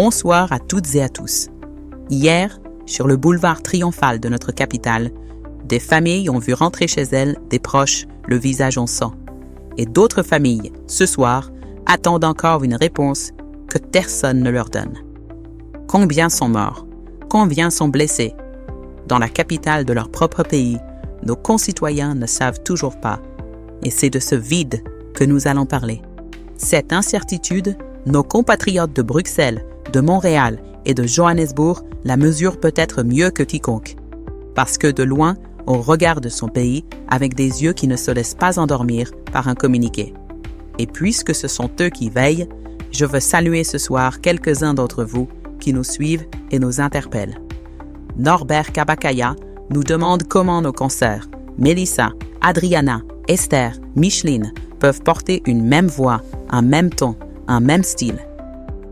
Bonsoir à toutes et à tous. Hier, sur le boulevard triomphal de notre capitale, des familles ont vu rentrer chez elles des proches le visage en sang. Et d'autres familles, ce soir, attendent encore une réponse que personne ne leur donne. Combien sont morts? Combien sont blessés? Dans la capitale de leur propre pays, nos concitoyens ne savent toujours pas. Et c'est de ce vide que nous allons parler. Cette incertitude, nos compatriotes de Bruxelles, de Montréal et de Johannesburg la mesurent peut-être mieux que quiconque. Parce que de loin, on regarde son pays avec des yeux qui ne se laissent pas endormir par un communiqué. Et puisque ce sont eux qui veillent, je veux saluer ce soir quelques-uns d'entre vous qui nous suivent et nous interpellent. Norbert Kabakaya nous demande comment nos consoeurs, Mélissa, Adriana, Esther, Micheline, peuvent porter une même voix, un même ton, un même style.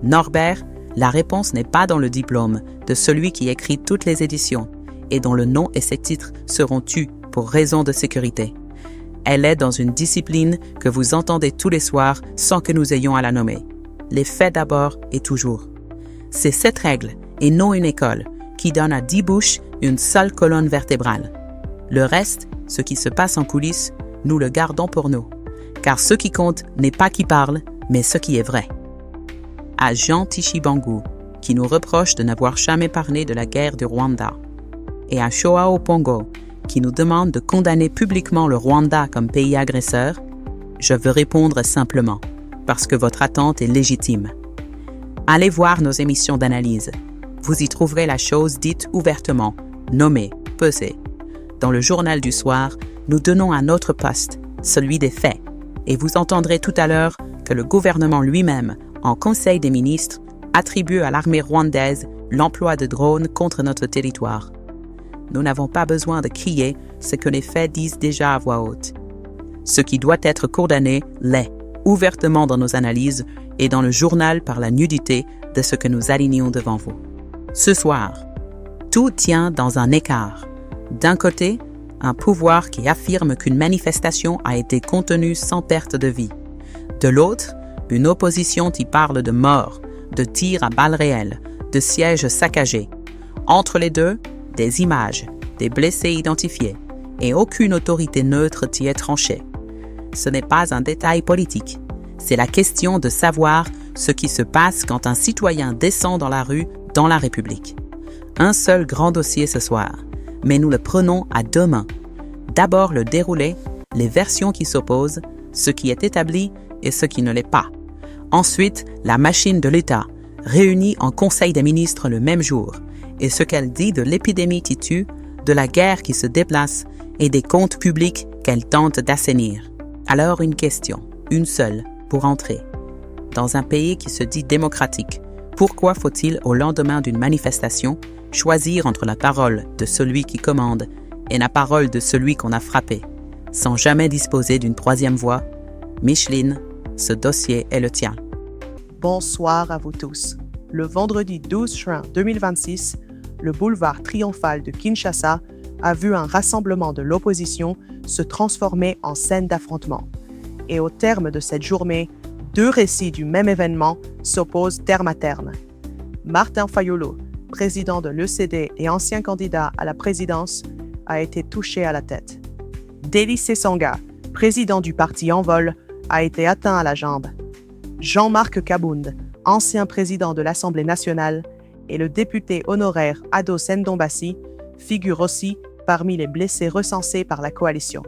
Norbert, la réponse n'est pas dans le diplôme de celui qui écrit toutes les éditions et dont le nom et ses titres seront tus pour raison de sécurité. Elle est dans une discipline que vous entendez tous les soirs sans que nous ayons à la nommer. Les faits d'abord et toujours. C'est cette règle, et non une école, qui donne à 10 bouches une seule colonne vertébrale. Le reste, ce qui se passe en coulisses, nous le gardons pour nous. Car ce qui compte n'est pas qui parle, mais ce qui est vrai. À Jean Tishibangu, qui nous reproche de n'avoir jamais parlé de la guerre du Rwanda. Et à Joao Pongo, qui nous demande de condamner publiquement le Rwanda comme pays agresseur, je veux répondre simplement, parce que votre attente est légitime. Allez voir nos émissions d'analyse. Vous y trouverez la chose dite ouvertement, nommée, pesée. Dans le journal du soir, nous donnons un autre poste, celui des faits, et vous entendrez tout à l'heure que le gouvernement lui-même, en Conseil des ministres, attribue à l'armée rwandaise l'emploi de drones contre notre territoire. Nous n'avons pas besoin de crier ce que les faits disent déjà à voix haute. Ce qui doit être condamné l'est, ouvertement dans nos analyses et dans le journal par la nudité de ce que nous alignons devant vous. Ce soir, tout tient dans un écart. D'un côté, un pouvoir qui affirme qu'une manifestation a été contenue sans perte de vie. De l'autre, une opposition qui parle de mort, de tirs à balles réelles, de sièges saccagés. Entre les deux, des images, des blessés identifiés, et aucune autorité neutre t'y est tranchée. Ce n'est pas un détail politique, c'est la question de savoir ce qui se passe quand un citoyen descend dans la rue dans la République. Un seul grand dossier ce soir, mais nous le prenons à deux mains. D'abord le déroulé, les versions qui s'opposent, ce qui est établi et ce qui ne l'est pas. Ensuite, la machine de l'État, réunie en Conseil des ministres le même jour, et ce qu'elle dit de l'épidémie qui tue, de la guerre qui se déplace et des comptes publics qu'elle tente d'assainir. Alors une question, une seule, pour entrer. Dans un pays qui se dit démocratique, pourquoi faut-il, au lendemain d'une manifestation, choisir entre la parole de celui qui commande et la parole de celui qu'on a frappé, sans jamais disposer d'une troisième voix? Micheline, ce dossier est le tien. Bonsoir à vous tous. Le vendredi 12 juin 2026, le boulevard triomphal de Kinshasa a vu un rassemblement de l'opposition se transformer en scène d'affrontement. Et au terme de cette journée, deux récits du même événement s'opposent terme à terme. Martin Fayulu, président de l'ECD et ancien candidat à la présidence, a été touché à la tête. Deli Sesanga, président du parti Envol, a été atteint à la jambe. Jean-Marc Kabound, ancien président de l'Assemblée nationale, et le député honoraire Ado Sendombassi figurent aussi parmi les blessés recensés par la coalition.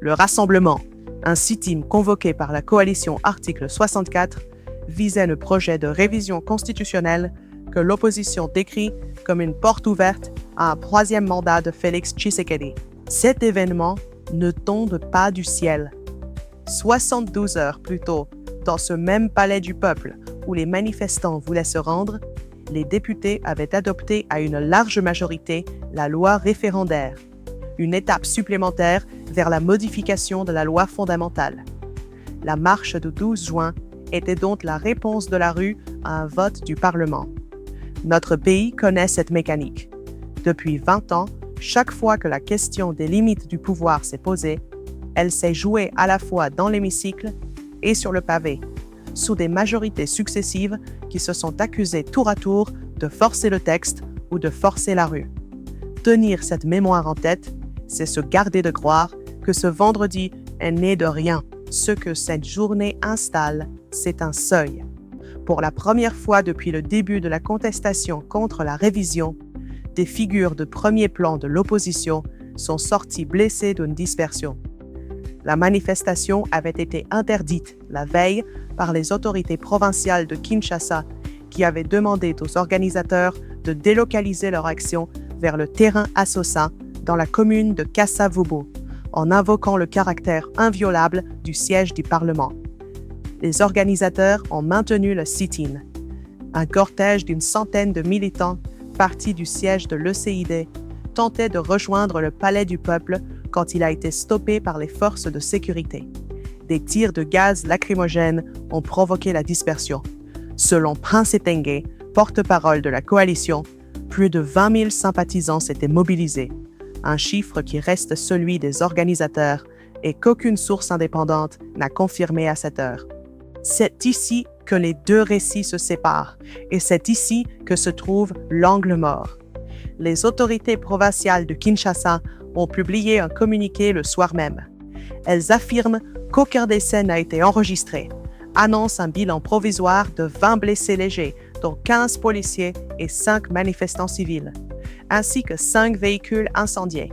Le rassemblement, un sit-in convoqué par la coalition Article 64, visait le projet de révision constitutionnelle que l'opposition décrit comme une porte ouverte à un troisième mandat de Félix Tshisekedi. Cet événement ne tombe pas du ciel. 72 heures plus tôt, dans ce même palais du peuple où les manifestants voulaient se rendre, les députés avaient adopté à une large majorité la loi référendaire, une étape supplémentaire vers la modification de la loi fondamentale. La marche du 12 juin était donc la réponse de la rue à un vote du Parlement. Notre pays connaît cette mécanique. Depuis 20 ans, chaque fois que la question des limites du pouvoir s'est posée, elle s'est jouée à la fois dans l'hémicycle et sur le pavé. sous des majorités successives qui se sont accusées tour à tour de forcer le texte ou de forcer la rue. Tenir cette mémoire en tête, c'est se garder de croire que ce vendredi est né de rien. Ce que cette journée installe, c'est un seuil. Pour la première fois depuis le début de la contestation contre la révision, des figures de premier plan de l'opposition sont sorties blessées d'une dispersion. La manifestation avait été interdite la veille par les autorités provinciales de Kinshasa qui avaient demandé aux organisateurs de délocaliser leur action vers le terrain Assosa dans la commune de Kassavubu, en invoquant le caractère inviolable du siège du Parlement. Les organisateurs ont maintenu le sit-in. Un cortège d'une centaine de militants partis du siège de l'ECID tentait de rejoindre le palais du peuple quand il a été stoppé par les forces de sécurité. Des tirs de gaz lacrymogène ont provoqué la dispersion. Selon Prince Etenge, porte-parole de la coalition, plus de 20 000 sympathisants s'étaient mobilisés, un chiffre qui reste celui des organisateurs et qu'aucune source indépendante n'a confirmé à cette heure. C'est ici que les deux récits se séparent et c'est ici que se trouve l'angle mort. Les autorités provinciales de Kinshasa ont publié un communiqué le soir même. Elles affirment qu'aucun décès n'a été enregistré, annoncent un bilan provisoire de 20 blessés légers, dont 15 policiers et 5 manifestants civils, ainsi que 5 véhicules incendiés.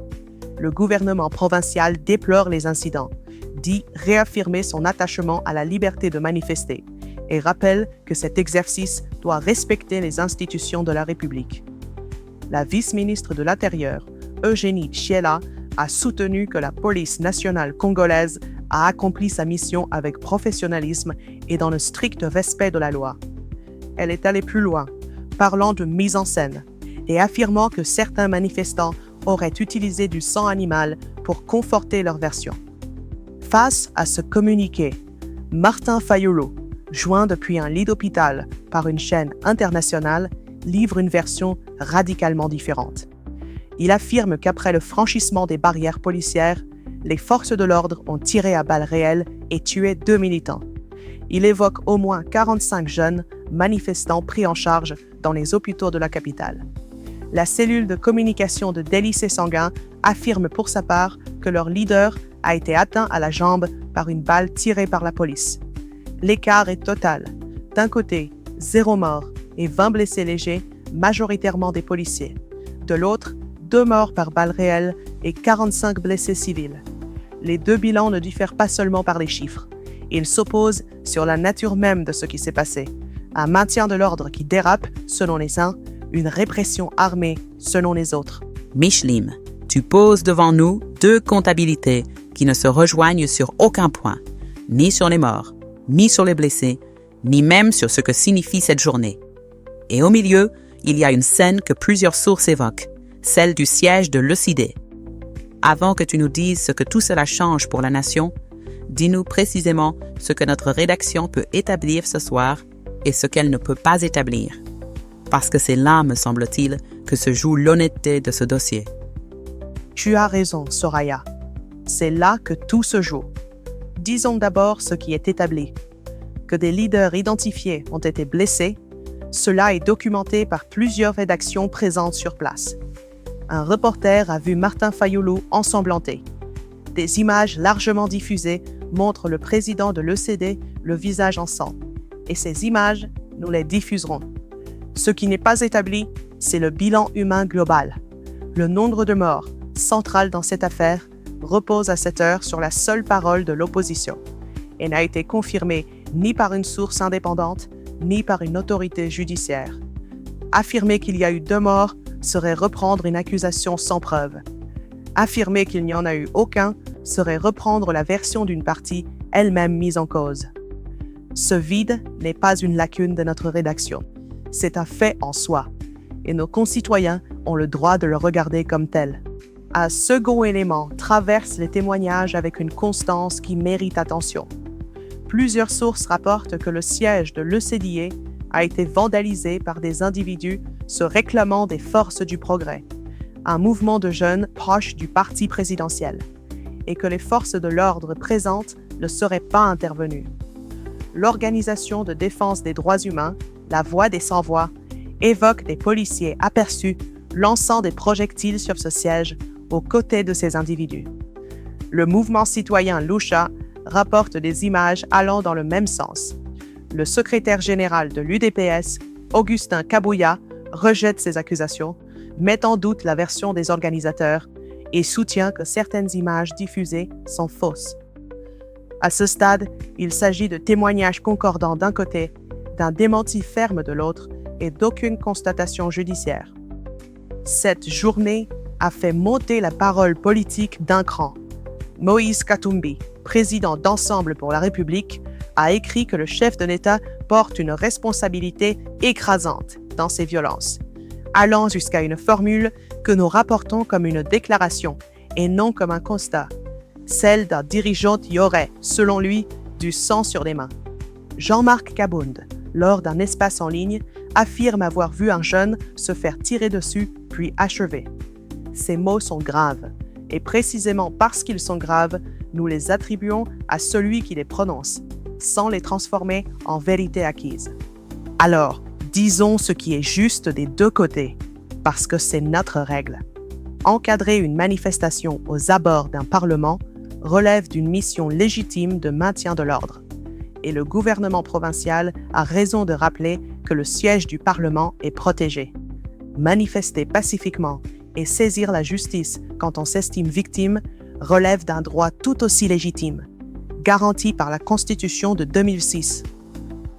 Le gouvernement provincial déplore les incidents, dit réaffirmer son attachement à la liberté de manifester et rappelle que cet exercice doit respecter les institutions de la République. La vice-ministre de l'Intérieur, Eugénie Chiela, a soutenu que la police nationale congolaise a accompli sa mission avec professionnalisme et dans le strict respect de la loi. Elle est allée plus loin, parlant de mise en scène et affirmant que certains manifestants auraient utilisé du sang animal pour conforter leur version. Face à ce communiqué, Martin Fayulu, joint depuis un lit d'hôpital par une chaîne internationale, livre une version radicalement différente. Il affirme qu'après le franchissement des barrières policières, les forces de l'ordre ont tiré à balles réelles et tué 2 militants. Il évoque au moins 45 jeunes manifestants pris en charge dans les hôpitaux de la capitale. La cellule de communication de Délice Sanguin affirme pour sa part que leur leader a été atteint à la jambe par une balle tirée par la police. L'écart est total. D'un côté, 0 morts et 20 blessés légers, majoritairement des policiers. De l'autre, 2 morts par balle réelle et 45 blessés civils. Les deux bilans ne diffèrent pas seulement par les chiffres. Ils s'opposent sur la nature même de ce qui s'est passé. Un maintien de l'ordre qui dérape, selon les uns, une répression armée, selon les autres. Micheline, tu poses devant nous 2 comptabilités qui ne se rejoignent sur aucun point, ni sur les morts, ni sur les blessés, ni même sur ce que signifie cette journée. Et au milieu, il y a une scène que plusieurs sources évoquent, celle du siège de l'ECID. Avant que tu nous dises ce que tout cela change pour la nation, dis-nous précisément ce que notre rédaction peut établir ce soir et ce qu'elle ne peut pas établir. Parce que c'est là, me semble-t-il, que se joue l'honnêteté de ce dossier. Tu as raison, Soraya. C'est là que tout se joue. Disons d'abord ce qui est établi. Que des leaders identifiés ont été blessés, cela est documenté par plusieurs rédactions présentes sur place. Un reporter a vu Martin Fayulu ensanglanté. Des images largement diffusées montrent le président de l'ECD le visage en sang. Et ces images, nous les diffuserons. Ce qui n'est pas établi, c'est le bilan humain global. Le nombre de morts, central dans cette affaire, repose à cette heure sur la seule parole de l'opposition et n'a été confirmé ni par une source indépendante, ni par une autorité judiciaire. Affirmer qu'il y a eu 2 morts serait reprendre une accusation sans preuve. Affirmer qu'il n'y en a eu aucun serait reprendre la version d'une partie elle-même mise en cause. Ce vide n'est pas une lacune de notre rédaction. C'est un fait en soi, et nos concitoyens ont le droit de le regarder comme tel. Un second élément traverse les témoignages avec une constance qui mérite attention. Plusieurs sources rapportent que le siège de l'ECDA a été vandalisé par des individus se réclamant des forces du progrès, un mouvement de jeunes proches du parti présidentiel, et que les forces de l'ordre présentes ne seraient pas intervenues. l'Organisation de défense des droits humains, la Voix des sans-voix, évoque des policiers aperçus lançant des projectiles sur ce siège aux côtés de ces individus. Le mouvement citoyen Lucha rapporte des images allant dans le même sens. Le secrétaire général de l'UDPS, Augustin Kabouya, rejette ces accusations, met en doute la version des organisateurs et soutient que certaines images diffusées sont fausses. À ce stade, il s'agit de témoignages concordants d'un côté, d'un démenti ferme de l'autre et d'aucune constatation judiciaire. Cette journée a fait monter la parole politique d'un cran. Moïse Katumbi, président d'Ensemble pour la République, a écrit que le chef de l'État porte une responsabilité écrasante dans ces violences, allant jusqu'à une formule que nous rapportons comme une déclaration et non comme un constat, celle d'un dirigeant qui aurait, selon lui, du sang sur les mains. Jean-Marc Kabound, lors d'un espace en ligne, affirme avoir vu un jeune se faire tirer dessus puis achever. Ces mots sont graves, et précisément parce qu'ils sont graves, nous les attribuons à celui qui les prononce, sans les transformer en vérité acquise. Alors, disons ce qui est juste des deux côtés, parce que c'est notre règle. Encadrer une manifestation aux abords d'un Parlement relève d'une mission légitime de maintien de l'ordre. Et le gouvernement provincial a raison de rappeler que le siège du Parlement est protégé. Manifester pacifiquement et saisir la justice quand on s'estime victime relève d'un droit tout aussi légitime, garanti par la Constitution de 2006.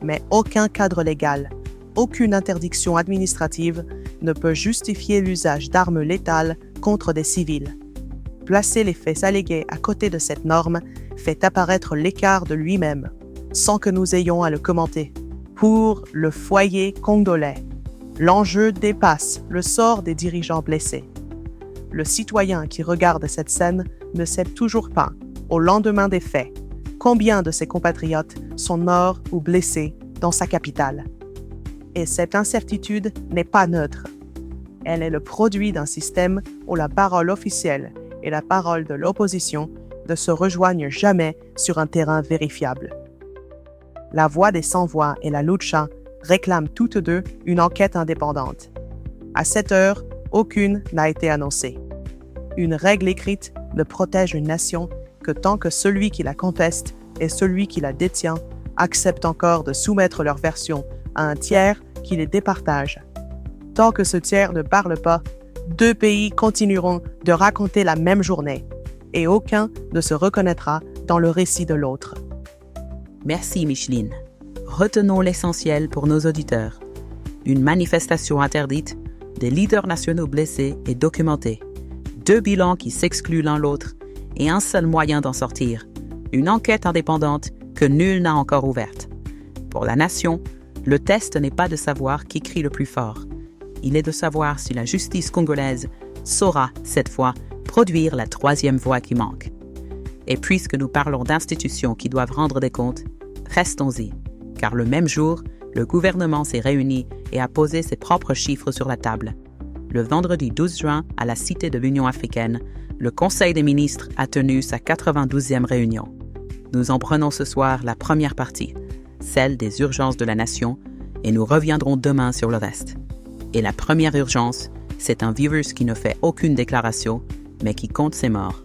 Mais aucun cadre légal, aucune interdiction administrative ne peut justifier l'usage d'armes létales contre des civils. Placer les faits allégués à côté de cette norme fait apparaître l'écart de lui-même, sans que nous ayons à le commenter. Pour le foyer congolais, l'enjeu dépasse le sort des dirigeants blessés. Le citoyen qui regarde cette scène ne sait toujours pas, au lendemain des faits, combien de ses compatriotes sont morts ou blessés dans sa capitale. Et cette incertitude n'est pas neutre. Elle est le produit d'un système où la parole officielle et la parole de l'opposition ne se rejoignent jamais sur un terrain vérifiable. La Voix des sans-voix et la Lucha réclament toutes deux une enquête indépendante. À cette heure, aucune n'a été annoncée. Une règle écrite ne protège une nation que tant que celui qui la conteste et celui qui la détient acceptent encore de soumettre leur version à un tiers qui les départage. Tant que ce tiers ne parle pas, deux pays continueront de raconter la même journée et aucun ne se reconnaîtra dans le récit de l'autre. Merci Micheline. Retenons l'essentiel pour nos auditeurs. Une manifestation interdite, des leaders nationaux blessés et documentés, deux bilans qui s'excluent l'un l'autre et un seul moyen d'en sortir, une enquête indépendante que nul n'a encore ouverte. Pour la nation, le test n'est pas de savoir qui crie le plus fort. Il est de savoir si la justice congolaise saura, cette fois, produire la troisième voix qui manque. Et puisque nous parlons d'institutions qui doivent rendre des comptes, restons-y, car le même jour, le gouvernement s'est réuni et a posé ses propres chiffres sur la table. Le vendredi 12 juin, à la Cité de l'Union africaine, le Conseil des ministres a tenu sa 92e réunion. Nous en prenons ce soir la première partie, celle des urgences de la nation, et nous reviendrons demain sur le reste. Et la première urgence, c'est un virus qui ne fait aucune déclaration, mais qui compte ses morts.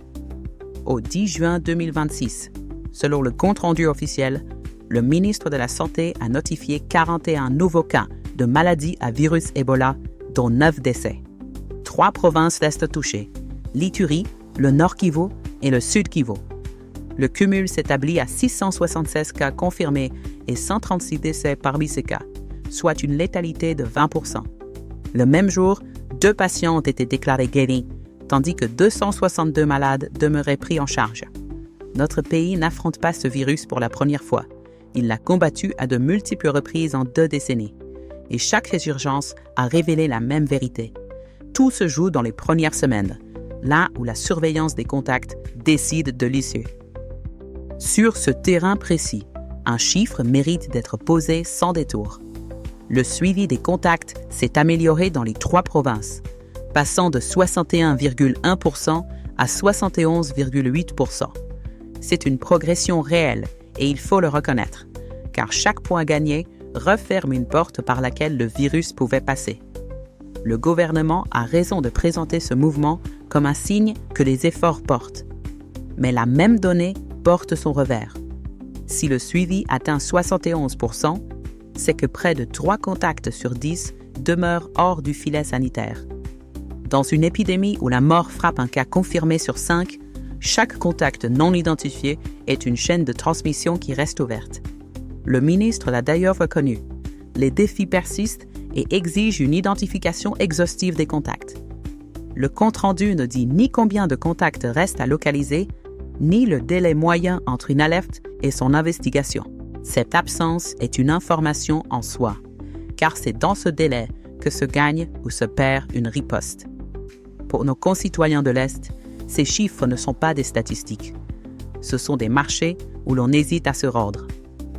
Au 10 juin 2026, selon le compte-rendu officiel, le ministre de la Santé a notifié 41 nouveaux cas de maladie à virus Ebola, dont 9 décès. 3 provinces restent touchées, l'Ituri, le Nord Kivu et le Sud Kivu. Le cumul s'établit à 676 cas confirmés et 136 décès parmi ces cas, soit une létalité de 20%. Le même jour, 2 patients ont été déclarés guéris, tandis que 262 malades demeuraient pris en charge. Notre pays n'affronte pas ce virus pour la première fois. Il l'a combattu à de multiples reprises en 2 décennies. Et chaque résurgence a révélé la même vérité. Tout se joue dans les premières semaines, là où la surveillance des contacts décide de l'issue. Sur ce terrain précis, un chiffre mérite d'être posé sans détour. Le suivi des contacts s'est amélioré dans les 3 provinces, passant de 61,1% à 71,8%. C'est une progression réelle et il faut le reconnaître. car chaque point gagné referme une porte par laquelle le virus pouvait passer. Le gouvernement a raison de présenter ce mouvement comme un signe que les efforts portent. Mais la même donnée porte son revers. Si le suivi atteint 71%, c'est que près de 3 contacts sur 10 demeurent hors du filet sanitaire. Dans une épidémie où la mort frappe un cas confirmé sur 5, chaque contact non identifié est une chaîne de transmission qui reste ouverte. Le ministre l'a d'ailleurs reconnu. Les défis persistent et exigent une identification exhaustive des contacts. Le compte-rendu ne dit ni combien de contacts restent à localiser, ni le délai moyen entre une alerte et son investigation. Cette absence est une information en soi, car c'est dans ce délai que se gagne ou se perd une riposte. Pour nos concitoyens de l'Est, ces chiffres ne sont pas des statistiques. Ce sont des marchés où l'on hésite à se rendre,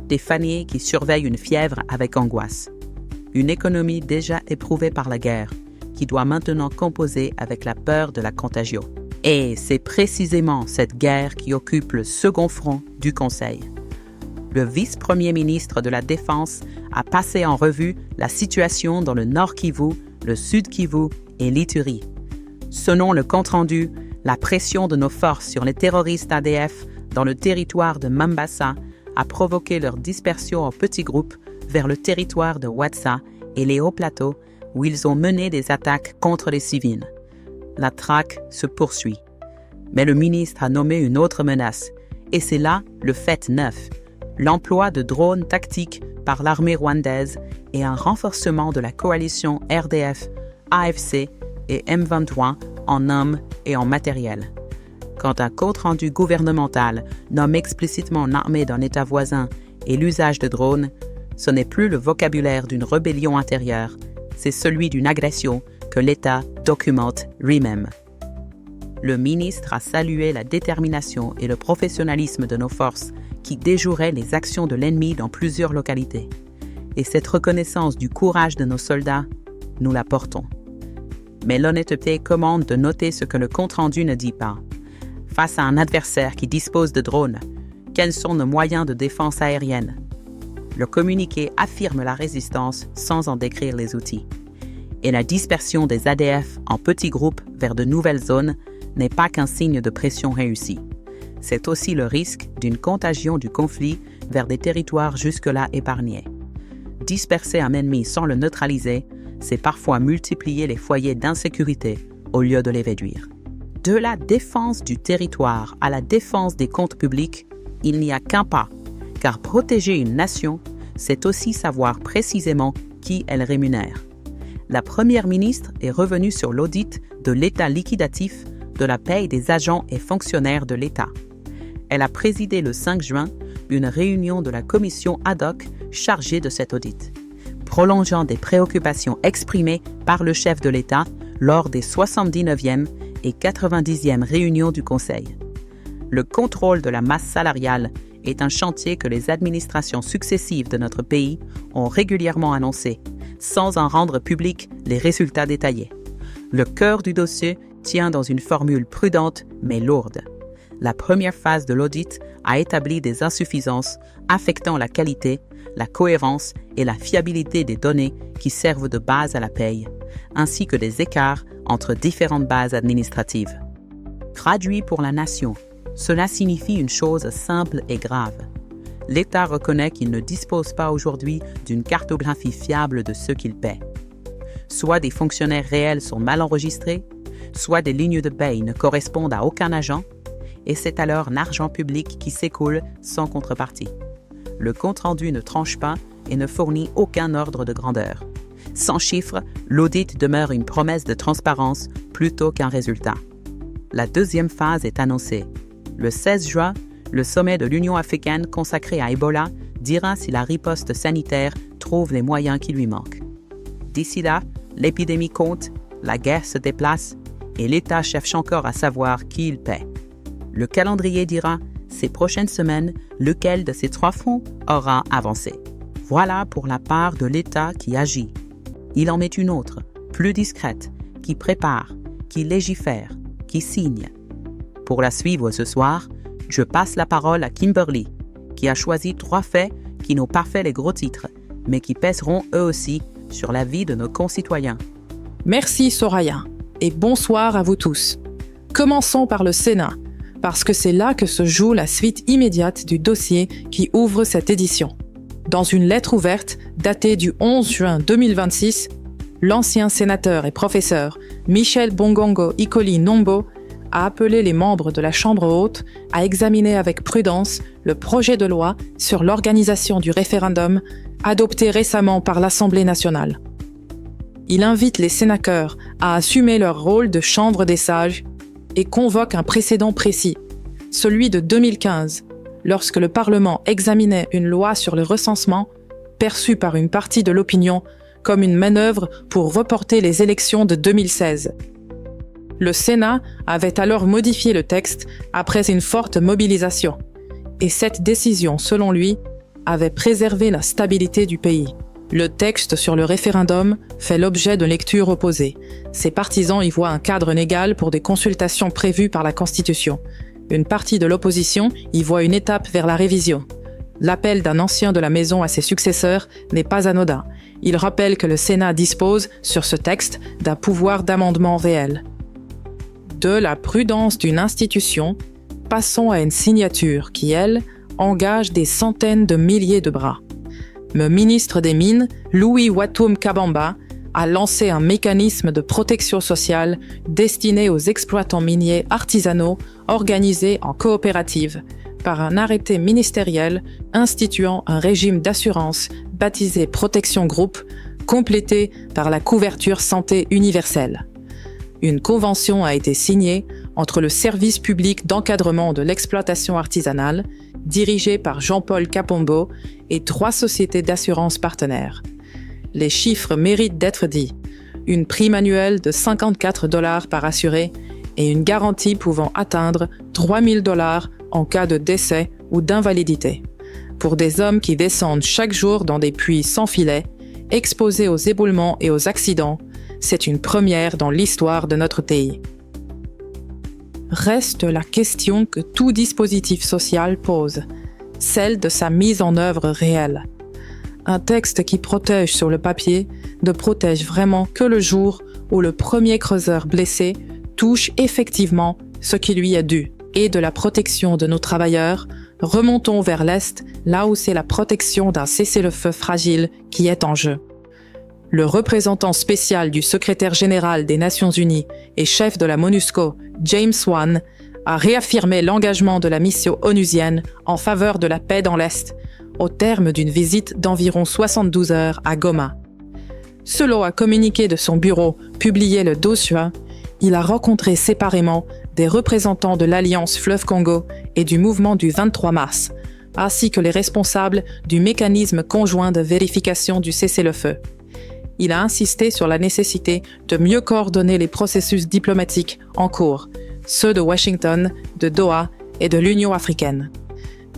des familles qui surveillent une fièvre avec angoisse, une économie déjà éprouvée par la guerre, qui doit maintenant composer avec la peur de la contagion. Et c'est précisément cette guerre qui occupe le second front du Conseil. Le vice-premier ministre de la Défense a passé en revue la situation dans le Nord Kivu, le Sud Kivu et l'Ituri. Selon le compte-rendu, la pression de nos forces sur les terroristes ADF dans le territoire de Mambasa a provoqué leur dispersion en petits groupes vers le territoire de Watsa et les hauts plateaux où ils ont mené des attaques contre les civils. La traque se poursuit. Mais le ministre a nommé une autre menace, et c'est là le fait neuf, l'emploi de drones tactiques par l'armée rwandaise et un renforcement de la coalition RDF, AFC et M23 en hommes et en matériel. Quand un compte-rendu gouvernemental nomme explicitement l'armée d'un État voisin et l'usage de drones, ce n'est plus le vocabulaire d'une rébellion intérieure, c'est celui d'une agression que l'État documente lui-même. Le ministre a salué la détermination et le professionnalisme de nos forces qui déjoueraient les actions de l'ennemi dans plusieurs localités. Et cette reconnaissance du courage de nos soldats, nous la portons. Mais l'honnêteté commande de noter ce que le compte-rendu ne dit pas. Face à un adversaire qui dispose de drones, quels sont nos moyens de défense aérienne? Le communiqué affirme la résistance sans en décrire les outils. Et la dispersion des ADF en petits groupes vers de nouvelles zones n'est pas qu'un signe de pression réussie. C'est aussi le risque d'une contagion du conflit vers des territoires jusque-là épargnés. Disperser un ennemi sans le neutraliser, c'est parfois multiplier les foyers d'insécurité au lieu de les réduire. De la défense du territoire à la défense des comptes publics, il n'y a qu'un pas, car protéger une nation, c'est aussi savoir précisément qui elle rémunère. La première ministre est revenue sur l'audit de l'état liquidatif de la paie des agents et fonctionnaires de l'État. Elle a présidé le 5 juin une réunion de la commission ad hoc chargée de cet audit, prolongeant des préoccupations exprimées par le chef de l'État lors des 79e et 90e réunions du Conseil. Le contrôle de la masse salariale est un chantier que les administrations successives de notre pays ont régulièrement annoncé, sans en rendre public les résultats détaillés. Le cœur du dossier tient dans une formule prudente mais lourde. La première phase de l'audit a établi des insuffisances affectant la qualité, la cohérence et la fiabilité des données qui servent de base à la paie, ainsi que des écarts entre différentes bases administratives. Traduit pour la nation, cela signifie une chose simple et grave. L'État reconnaît qu'il ne dispose pas aujourd'hui d'une cartographie fiable de ceux qu'il paie. Soit des fonctionnaires réels sont mal enregistrés, soit des lignes de paie ne correspondent à aucun agent, et c'est alors l'argent public qui s'écoule sans contrepartie. Le compte-rendu ne tranche pas et ne fournit aucun ordre de grandeur. Sans chiffres, l'audit demeure une promesse de transparence plutôt qu'un résultat. La deuxième phase est annoncée. Le 16 juin, le sommet de l'Union africaine consacré à Ebola dira si la riposte sanitaire trouve les moyens qui lui manquent. D'ici là, l'épidémie compte, la guerre se déplace et l'État cherche encore à savoir qui il paie. Le calendrier dira, ces prochaines semaines, lequel de ces 3 fronts aura avancé. Voilà pour la part de l'État qui agit. Il en met une autre, plus discrète, qui prépare, qui légifère, qui signe. Pour la suivre ce soir, je passe la parole à Kimberly, qui a choisi 3 faits qui n'ont pas fait les gros titres, mais qui pèseront eux aussi sur la vie de nos concitoyens. Merci Soraya, et bonsoir à vous tous. Commençons par le Sénat, parce que c'est là que se joue la suite immédiate du dossier qui ouvre cette édition. Dans une lettre ouverte datée du 11 juin 2026, l'ancien sénateur et professeur Michel Bongongo Ikoli Nombo a appelé les membres de la Chambre haute à examiner avec prudence le projet de loi sur l'organisation du référendum adopté récemment par l'Assemblée nationale. Il invite les sénateurs à assumer leur rôle de chambre des sages et convoque un précédent précis, celui de 2015, lorsque le Parlement examinait une loi sur le recensement perçue par une partie de l'opinion comme une manœuvre pour reporter les élections de 2016. Le Sénat avait alors modifié le texte après une forte mobilisation, et cette décision, selon lui, avait préservé la stabilité du pays. Le texte sur le référendum fait l'objet de lectures opposées. Ses partisans y voient un cadre légal pour des consultations prévues par la Constitution. Une partie de l'opposition y voit une étape vers la révision. L'appel d'un ancien de la maison à ses successeurs n'est pas anodin. Il rappelle que le Sénat dispose, sur ce texte, d'un pouvoir d'amendement réel. De la prudence d'une institution, passons à une signature qui, elle, engage des centaines de milliers de bras. Le ministre des Mines, Louis Watoum Kabamba, a lancé un mécanisme de protection sociale destiné aux exploitants miniers artisanaux organisés en coopérative, par un arrêté ministériel instituant un régime d'assurance baptisé Protection Group, complété par la couverture santé universelle. Une convention a été signée entre le service public d'encadrement de l'exploitation artisanale, dirigé par Jean-Paul Capombo, et 3 sociétés d'assurance partenaires. Les chiffres méritent d'être dits. Une prime annuelle de $54 par assuré et une garantie pouvant atteindre $3 000 en cas de décès ou d'invalidité. Pour des hommes qui descendent chaque jour dans des puits sans filet, exposés aux éboulements et aux accidents, c'est une première dans l'histoire de notre pays. Reste la question que tout dispositif social pose, celle de sa mise en œuvre réelle. Un texte qui protège sur le papier ne protège vraiment que le jour où le premier creuseur blessé touche effectivement ce qui lui est dû. Et de la protection de nos travailleurs, remontons vers l'Est, là où c'est la protection d'un cessez-le-feu fragile qui est en jeu. Le représentant spécial du secrétaire général des Nations Unies et chef de la MONUSCO, James Wan, a réaffirmé l'engagement de la mission onusienne en faveur de la paix dans l'Est, au terme d'une visite d'environ 72 heures à Goma. Selon un communiqué de son bureau publié le 12 juin, il a rencontré séparément des représentants de l'Alliance Fleuve Congo et du mouvement du 23 mars, ainsi que les responsables du mécanisme conjoint de vérification du cessez-le-feu. Il a insisté sur la nécessité de mieux coordonner les processus diplomatiques en cours, ceux de Washington, de Doha et de l'Union africaine.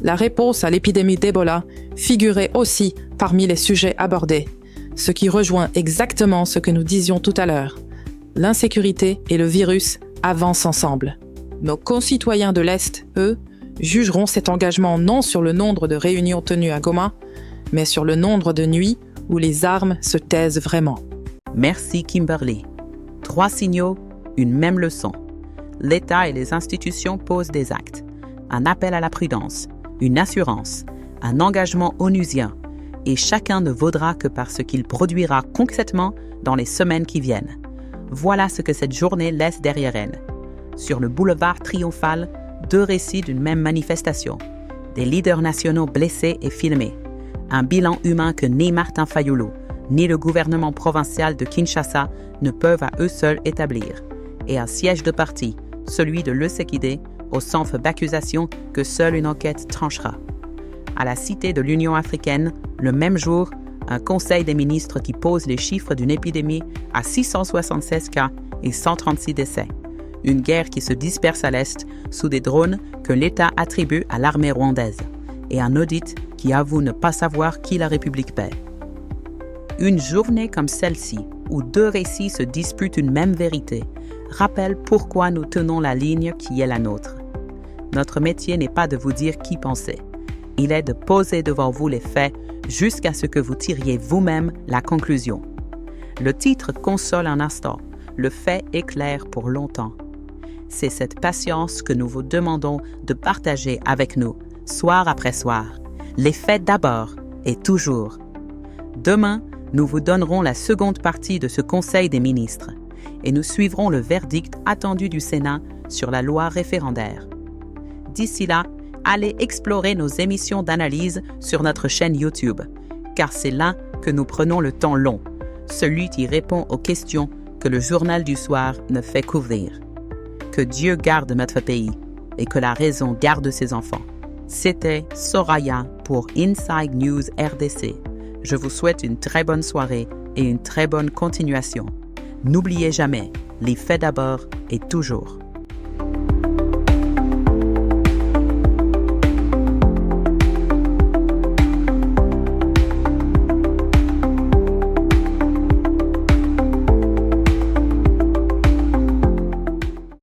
La réponse à l'épidémie d'Ebola figurait aussi parmi les sujets abordés, ce qui rejoint exactement ce que nous disions tout à l'heure. L'insécurité et le virus avancent ensemble. Nos concitoyens de l'Est, eux, jugeront cet engagement non sur le nombre de réunions tenues à Goma, mais sur le nombre de nuits où les armes se taisent vraiment. Merci Kimberly. 3 signaux, une même leçon. L'État et les institutions posent des actes. Un appel à la prudence, une assurance, un engagement onusien, et chacun ne vaudra que par ce qu'il produira concrètement dans les semaines qui viennent. Voilà ce que cette journée laisse derrière elle. Sur le boulevard triomphal, 2 récits d'une même manifestation. Des leaders nationaux blessés et filmés. Un bilan humain que ni Martin Fayulu, ni le gouvernement provincial de Kinshasa ne peuvent à eux seuls établir. Et un siège de parti, celui de l'Eusekide, au centre d'accusation que seule une enquête tranchera. À la Cité de l'Union africaine, le même jour, un conseil des ministres qui pose les chiffres d'une épidémie à 676 cas et 136 décès. Une guerre qui se disperse à l'Est sous des drones que l'État attribue à l'armée rwandaise. Et un audit qui avoue ne pas savoir qui la République paie. Une journée comme celle-ci, où 2 récits se disputent une même vérité, rappelle pourquoi nous tenons la ligne qui est la nôtre. Notre métier n'est pas de vous dire qui penser, Il est de poser devant vous les faits jusqu'à ce que vous tiriez vous-même la conclusion. Le titre console un instant, le fait éclaire pour longtemps. C'est cette patience que nous vous demandons de partager avec nous, soir après soir. Les faits d'abord et toujours. Demain, nous vous donnerons la seconde partie de ce Conseil des ministres et nous suivrons le verdict attendu du Sénat sur la loi référendaire. D'ici là, allez explorer nos émissions d'analyse sur notre chaîne YouTube, car c'est là que nous prenons le temps long, celui qui répond aux questions que le Journal du Soir ne fait couvrir. Que Dieu garde notre pays et que la raison garde ses enfants. C'était Soraya pour Inside News RDC. Je vous souhaite une très bonne soirée et une très bonne continuation. N'oubliez jamais, les faits d'abord et toujours.